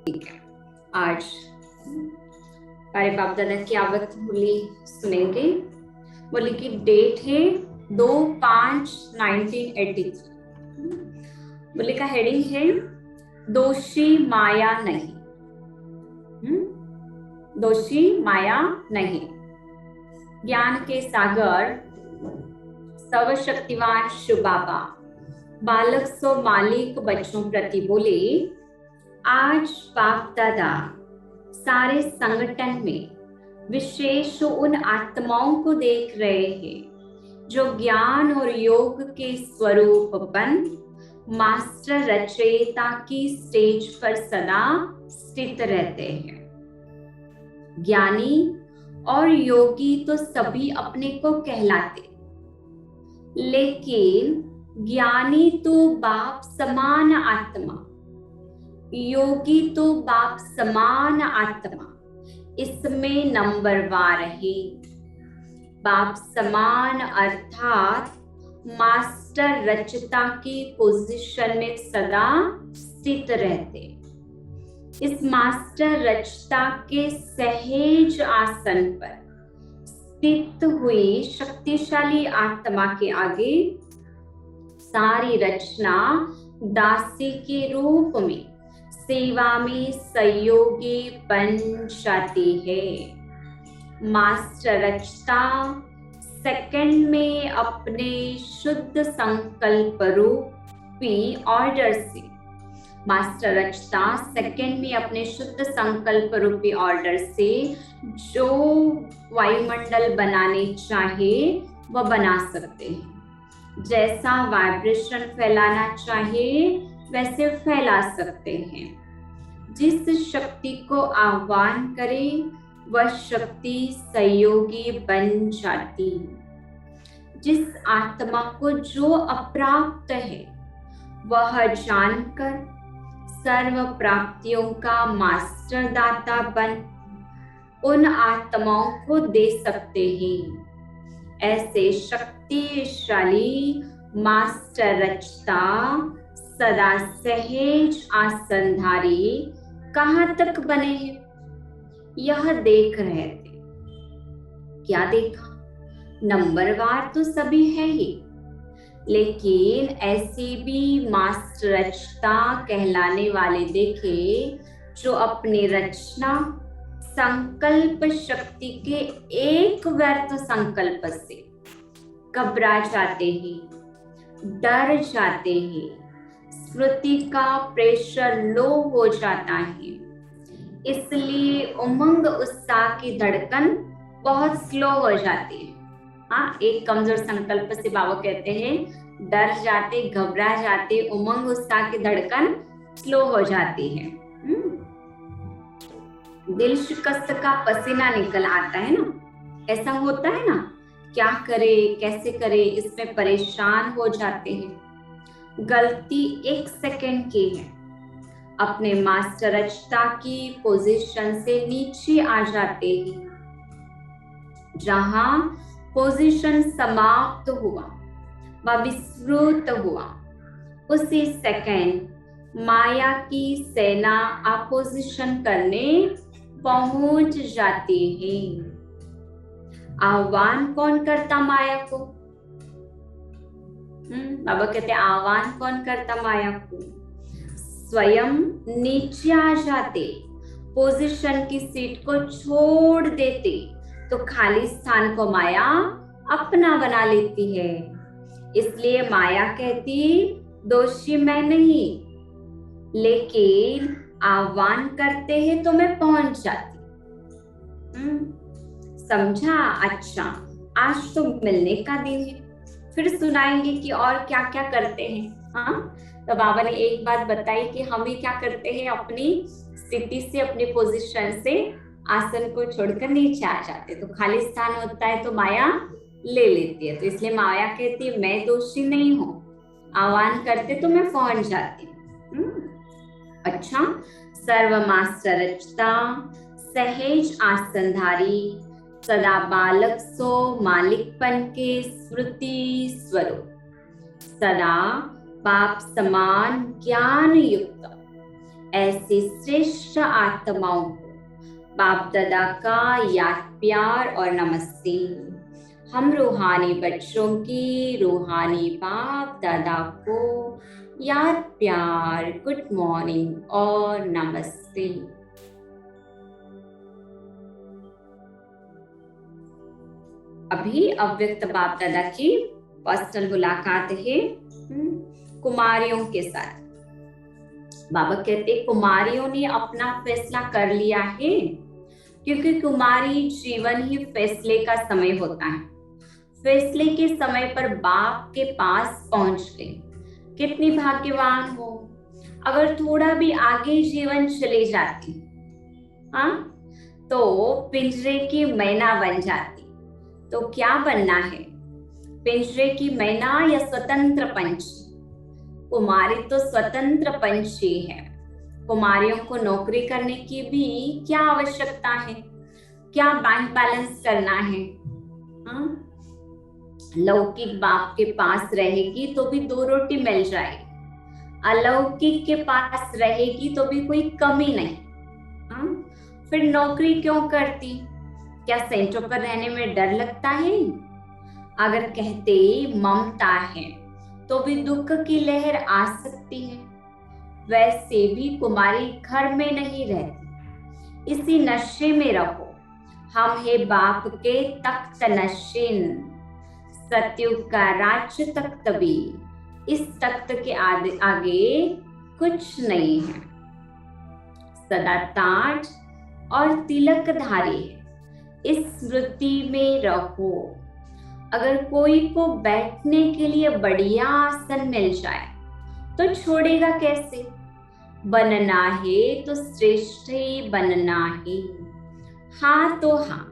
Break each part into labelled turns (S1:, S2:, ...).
S1: ठीक है। आज हमारे बाप दादा की आवत बोली सुनेंगे। बोली की डेट है 2/5/1983। बोली का हेडिंग है दोषी माया नहीं। दोषी माया नहीं। ज्ञान के सागर सर्वशक्तिवान शिव बाबा बालक सो मालिक बच्चों प्रति बोले, आज बाप दादा सारे संगठन में विशेष उन आत्माओं को देख रहे हैं जो ज्ञान और योग के स्वरूपपन मास्टर रचयिता की स्टेज पर सदा स्थित रहते हैं। ज्ञानी और योगी तो सभी अपने को कहलाते, लेकिन ज्ञानी तो बाप समान आत्मा, योगी तो बाप समान आत्मा, इसमें नंबरवार है। बाप समान अर्थात मास्टर रचता की पोजीशन में सदा स्थित रहते। इस मास्टर रचता के सहज आसन पर स्थित हुई शक्तिशाली आत्मा के आगे सारी रचना दासी के रूप में सेवा में सहयोगी बन जाती है। मास्टर रचता सेकंड में अपने शुद्ध संकल्प रूपी ऑर्डर से मास्टर रचता सेकंड में अपने शुद्ध संकल्प रूपी ऑर्डर से जो वायुमंडल बनाने चाहे वह बना सकते हैं। जैसा वाइब्रेशन फैलाना चाहे वैसे फैला सकते हैं। जिस शक्ति को आह्वान करें वह शक्ति सहयोगी बन जाती। जिस आत्मा को जो अप्राप्त है वह जानकर सर्व प्राप्तियों का मास्टर दाता बन उन आत्माओं को दे सकते हैं। ऐसे शक्तिशाली मास्टर रचता सदा सहज आसनधारी कहाँ तक बने हैं यह देख रहे थे। क्या देखा? नंबरवार तो सभी है ही, लेकिन ऐसी भी मास्टर रचता कहलाने वाले देखे जो अपनी रचना संकल्प शक्ति के एक व्यर्थ संकल्प से घबरा जाते हैं, डर जाते हैं, स्मृति का प्रेशर लो हो जाता है, इसलिए उमंग उत्साह की धड़कन बहुत स्लो हो जाती है। हाँ, एक कमजोर संकल्प से बाबा कहते हैं डर जाते, घबरा जाते, उमंग उत्साह की धड़कन स्लो हो जाती है। दिल शिकस्त का पसीना निकल आता है ना, ऐसा होता है ना। क्या करे कैसे करे इसमें परेशान हो जाते हैं। गलती एक सेकंड की है, अपने मास्टर रचता की पोजीशन से नीचे आ जाते हैं। जहां पोजीशन समाप्त हुआ व विस्मृत हुआ, उसी सेकंड माया की सेना अपोजिशन करने पहुंच जाती है। आह्वान कौन करता माया को? बाबा कहते आह्वान कौन करता माया को? स्वयं नीचे आ जाते, पोजीशन की सीट को छोड़ देते तो खाली स्थान को माया अपना बना लेती है। इसलिए माया कहती दोषी मैं नहीं, लेकिन आह्वान करते हैं तो मैं पहुंच जाती। समझा? अच्छा, आज तो मिलने का दिन है, फिर सुनाएंगे कि और क्या क्या करते हैं। हाँ, तो बाबा ने एक बात बताई कि हम ही क्या करते हैं, अपनी स्थिति से अपनी पोजीशन से आसन को छोड़कर नीचे आ जाते, तो खाली स्थान होता है तो माया ले लेती है। तो इसलिए माया कहती है मैं दोषी नहीं हूं, आह्वान करते तो मैं पहुंच जाती। अच्छा, सर्व मास्टर रचता सहज आसनधारी सदा बालक सो मालिकपन के स्मृति स्वरूप सदा बाप समान ज्ञान युक्त ऐसे श्रेष्ठ आत्माओं को बाप दादा का याद प्यार और नमस्ते। हम रूहानी बच्चों की रूहानी बाप दादा को याद प्यार गुड मॉर्निंग और नमस्ते। अभी अव्यक्त बाप दादा की पर्सनल मुलाकात है कुमारियों के साथ। बाबा कहते कुमारियों ने अपना फैसला कर लिया है, क्योंकि कुमारी जीवन ही फैसले का समय होता है। फैसले के समय पर बाप के पास पहुंच गए। कितनी भाग्यवान हो। अगर थोड़ा भी आगे जीवन चले जाती, हाँ, तो पिंजरे की मैना बन जाती। तो क्या बनना है, पिंजरे की मैना या स्वतंत्र पंछी? कुमारी तो स्वतंत्र पंछी है। कुमारियों को नौकरी करने की भी क्या आवश्यकता है? क्या बैंक बैलेंस करना है? हाँ? लौकिक बाप के पास रहेगी तो भी 2 रोटी मिल जाएगी, अलौकिक के पास रहेगी तो भी कोई कमी नहीं। हाँ? फिर नौकरी क्यों करती? क्या सेंटरों पर रहने में डर लगता है? अगर कहते ममता है तो भी दुख की लहर आ सकती है। वैसे भी कुमारी घर में नहीं रहती, इसी नशे में रहो। हम है बाप के तख्त नशीन, सतयुग का राज्य तख्त भी, इस तख्त के आगे कुछ नहीं है। सदा ताज और तिलकधारी है, इस स्मृति में रहो। अगर कोई को बैठने के लिए बढ़िया आसन मिल जाए तो छोड़ेगा कैसे? बनना है तो श्रेष्ठ ही बनना है। हाँ तो हाँ,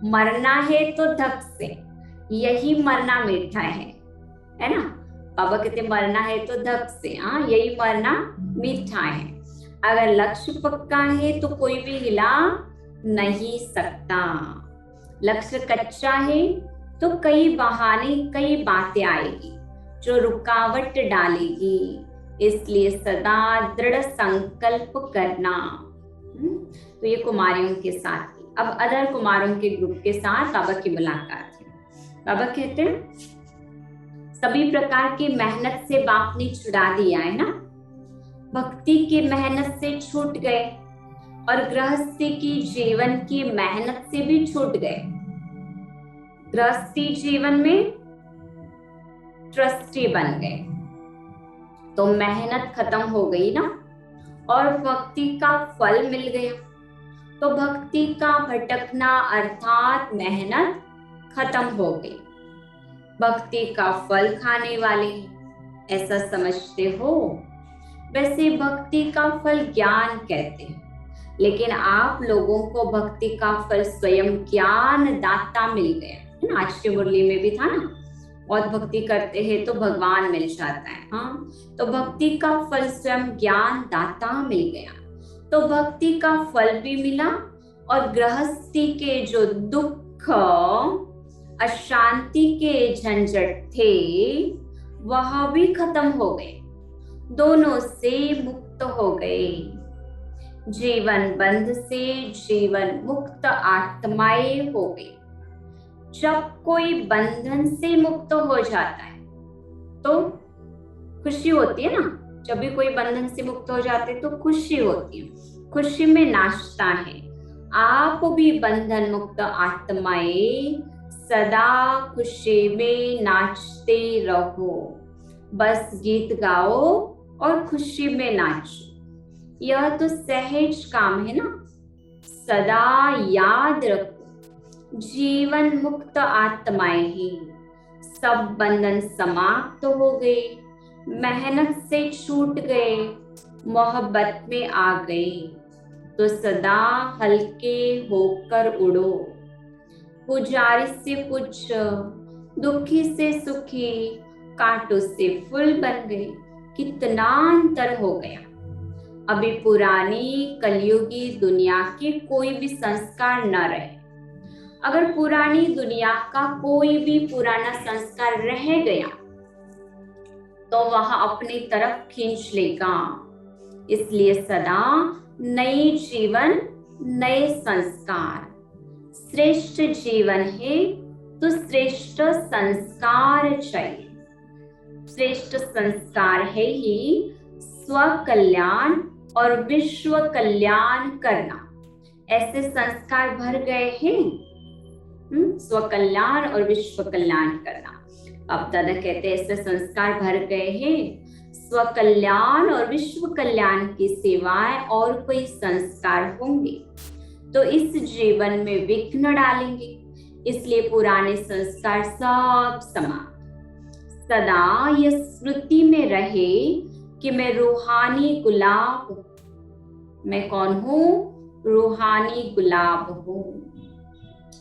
S1: मरना है तो धक से, यही मरना मीठा है ना? बाबा कहते मरना है तो धक से, हाँ, यही मरना मीठा है। अगर लक्ष्य पक्का है तो कोई भी हिला नहीं सकता। लक्ष्य कच्चा है तो कई बहाने, कई बातें आएगी जो रुकावट डालेगी। इसलिए सदा दृढ़ संकल्प करना। तो ये कुमारियों के साथ थी। अब अदर कुमारों के ग्रुप के साथ बाबा की मुलाकात है। बाबा कहते हैं सभी प्रकार की मेहनत से बाप ने छुड़ा दिया है ना। भक्ति की मेहनत से छूट गए और गृहस्थी की जीवन की मेहनत से भी छूट गए। गृहस्थी जीवन में ट्रस्टी बन गए तो मेहनत खत्म हो गई ना, और भक्ति का फल मिल गया। तो भक्ति का भटकना अर्थात मेहनत खत्म हो गई। भक्ति का फल खाने वाले हैं, ऐसा समझते हो? वैसे भक्ति का फल ज्ञान कहते हैं, लेकिन आप लोगों को भक्ति का फल स्वयं ज्ञान दाता मिल गया। आज के मुरली में भी था ना, बहुत भक्ति करते हैं तो भगवान मिल जाता है। हाँ, तो भक्ति का फल स्वयं ज्ञान दाता मिल गया। तो भक्ति का फल भी मिला और गृहस्थी के जो दुख अशांति के झंझट थे वह भी खत्म हो गए। दोनों से मुक्त हो गए। जीवन बंध से जीवन मुक्त आत्माएं हो गई। जब कोई बंधन से मुक्त हो जाता है तो खुशी होती है ना। जब भी कोई बंधन से मुक्त हो जाते हैं तो खुशी होती है, खुशी में नाचता है। आप भी बंधन मुक्त आत्माएं सदा खुशी में नाचते रहो। बस गीत गाओ और खुशी में नाचो। यह तो सहज काम है ना। सदा याद रखो, जीवन मुक्त आत्माएं ही। सब बंधन समाप्त हो गए, मेहनत से छूट गए, मोहब्बत में आ गए। तो सदा हल्के होकर उड़ो। पुजारी से पूछो, दुखी से सुखी, कांटों से फूल बन गए। कितना अंतर हो गया। अभी पुरानी कलयुगी दुनिया के कोई भी संस्कार न रहे। अगर पुरानी दुनिया का कोई भी पुराना संस्कार रह गया तो वह अपनी तरफ खींच लेगा। इसलिए सदा नई जीवन, नए संस्कार। श्रेष्ठ जीवन है तो श्रेष्ठ संस्कार चाहिए। श्रेष्ठ संस्कार है ही स्व कल्याण और विश्व कल्याण करना। ऐसे संस्कार भर गए हैं, स्व कल्याण और विश्व कल्याण करना। अब दादा कहते हैं ऐसे संस्कार भर गए हैं, स्व कल्याण और विश्व कल्याण की सेवाएं और कोई संस्कार होंगे तो इस जीवन में विघ्न डालेंगे। इसलिए पुराने संस्कार सब समाप्त। सदा यह स्मृति में रहे कि मैं रूहानी गुलाब हूं। मैं कौन हूं? रूहानी गुलाब हूं।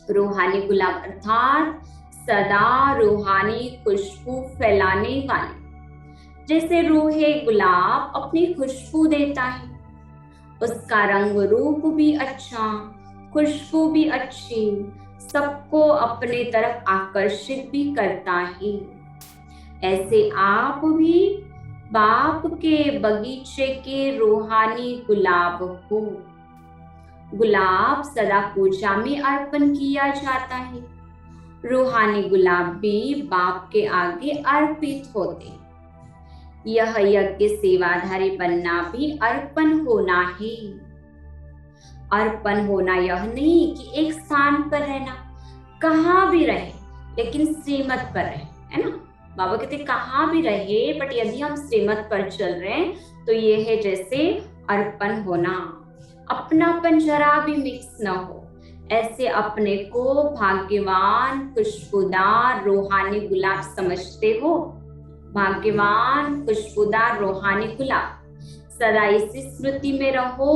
S1: रूहानी गुलाब अर्थात सदा रूहानी खुशबू फैलाने वाले। जैसे रूहे गुलाब अपनी खुशबू देता है, उसका रंग रूप भी अच्छा, खुशबू भी अच्छी, सबको अपने तरफ आकर्षित भी करता है। ऐसे आप भी बाप के बगीचे के रूहानी गुलाब हो। गुलाब सदा पूजा में अर्पण किया जाता है। रूहानी गुलाब भी बाप के आगे अर्पित होते। यह यज्ञ सेवाधारी बनना भी अर्पण होना है। अर्पण होना यह नहीं कि एक स्थान पर रहना, कहाँ भी रहे लेकिन श्रीमत पर रहे, है ना। बाबा कहते कहाँ भी रहे बट यदि हम श्रीमत पर चल रहे हैं तो ये है जैसे अर्पण होना। अपनापन जरा भी मिक्स न हो। ऐसे अपने को भाग्यवान खुशबूदार रूहानी गुलाब समझते हो। भाग्यवान खुशबूदार रूहानी गुलाब। सदा इसी स्मृति में रहो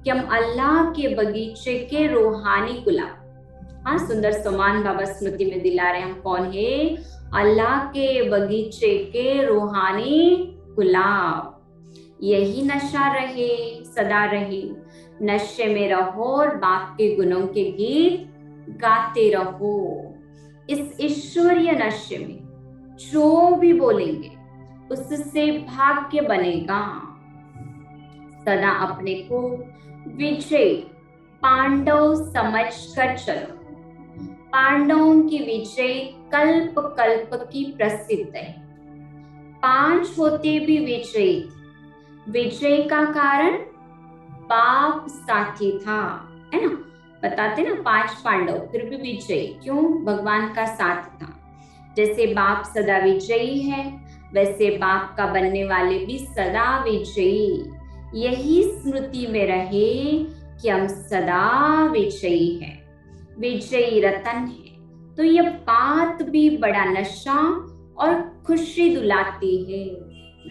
S1: कि हम अल्लाह के बगीचे के रूहानी गुलाब। हाँ, सुंदर समान बाबा स्मृति में दिला रहे हम कौन है? अल्लाह के बगीचे के रूहानी गुलाब। यही नशा रहे, सदा रहे। नशे में रहो और बाप के गुणों के गीत गाते रहो। इस ईश्वरीय नशे में जो भी बोलेंगे उससे भाग्य बनेगा। सदा अपने को विजय पांडव समझकर चलो। पांडवों की विजय कल्प कल्प की प्रसिद्ध है। 5 होते भी विजयी। विजय का कारण बाप साथी था, है ना। बताते ना 5 पांडव फिर भी विजयी क्यों? भगवान का साथ था। जैसे बाप सदा विजयी है वैसे बाप का बनने वाले भी सदा विजयी। यही स्मृति में रहे कि हम सदा विजयी हैं, विजयी रतन है। तो यह बात भी बड़ा नशा और खुशी दिलाती है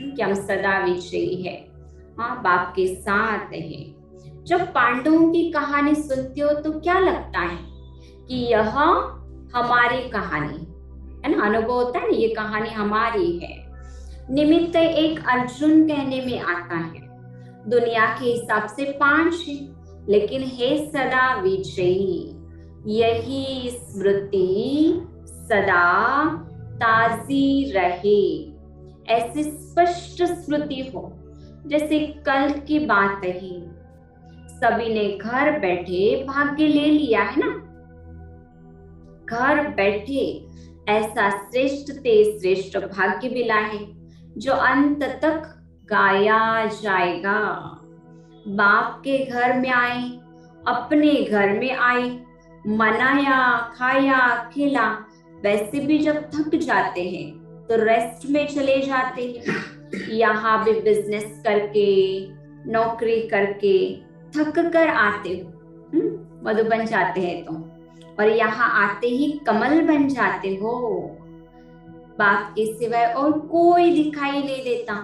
S1: कि हम सदा विजयी है। हाँ, बाप के साथ है। जब पांडवों की कहानी सुनते हो तो क्या लगता है कि यह हमारी कहानी है ना। अनुभव होता है ना, ये कहानी हमारी है। निमित्त एक अर्जुन कहने में आता है। दुनिया के हिसाब से 5 है लेकिन है सदा विजयी। यही स्मृति सदा ताजी रहे। ऐसी स्पष्ट स्मृति हो जैसे कल की बात है। सभी ने घर बैठे भाग्य ले लिया है ना। घर बैठे ऐसा श्रेष्ठ ते श्रेष्ठ भाग्य मिला है जो अंत तक गाया जाएगा। बाप के घर में आए, अपने घर में आए, मनाया, खाया, खिला। वैसे भी जब थक जाते हैं तो रेस्ट में चले जाते हैं। यहाँ भी बिजनेस करके, नौकरी करके थक कर आते हो, मधुबन जाते हैं तो, और यहाँ आते ही कमल बन जाते हो। बाप के सिवाय और कोई दिखाई नहीं देता।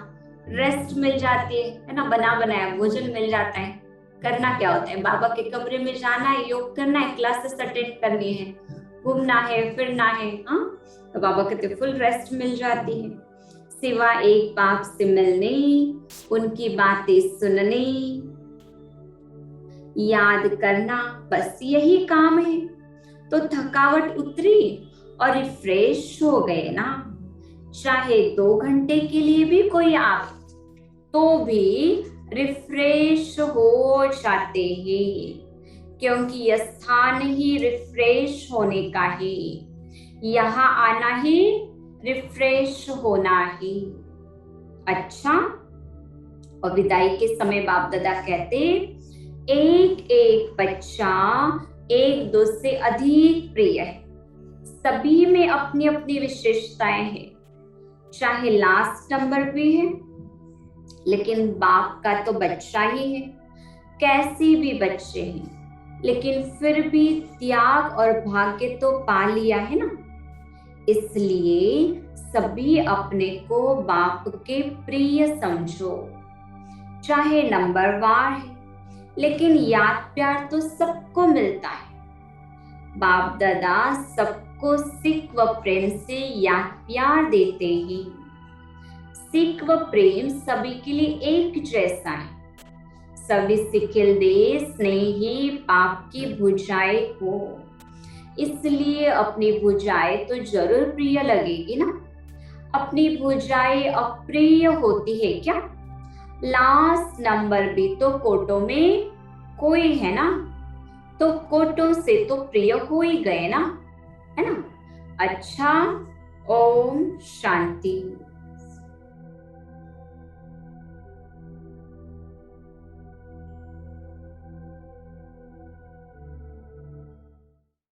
S1: रेस्ट मिल जाती है ना, बना बनाया भोजन मिल जाता है। करना क्या होता है? बाबा के कमरे में जाना है, योग करना है, क्लासेस अटेंड करनी है, घूमना है, फिरना है। तो बाबा कहते फुल रेस्ट मिल जाती है। सिवा एक बाप से मिलने, उनकी बातें सुनने, याद करना, बस यही काम है। तो थकावट उतरी और रिफ्रेश हो गए ना। चाहे 2 घंटे के लिए भी कोई आवे तो भी रिफ्रेश हो जाते हैं, क्योंकि यह स्थान ही रिफ्रेश होने का है। यहाँ आना ही रिफ्रेश होना ही। अच्छा, और विदाई के समय बाप दादा कहते, एक एक बच्चा एक दो से अधिक प्रिय है। सभी में अपनी अपनी विशेषताएं हैं, चाहे लास्ट नंबर पे है, लेकिन बाप का तो बच्चा ही है। कैसे भी बच्चे हैं, लेकिन फिर भी त्याग और भाग्य तो पा लिया है ना। इसलिए सभी अपने को बाप के प्रिय समझो, चाहे नंबरवार है, लेकिन याद प्यार तो सबको मिलता है। बाप दादा सबको सिक व प्रेम से याद प्यार देते हैं। सिक व प्रेम सभी के लिए एक जैसा है। सभी सिखिल दे स्नेही पाप की भुजाएं को, इसलिए अपनी भुजाएं तो जरूर प्रिय लगेगी ना। अपनी भुजाएं अप्रिय होती है क्या? लास्ट नंबर भी तो कोटों में कोई है ना, तो कोटों से तो प्रिय हो ही गए ना, है ना। अच्छा, ओम शांति।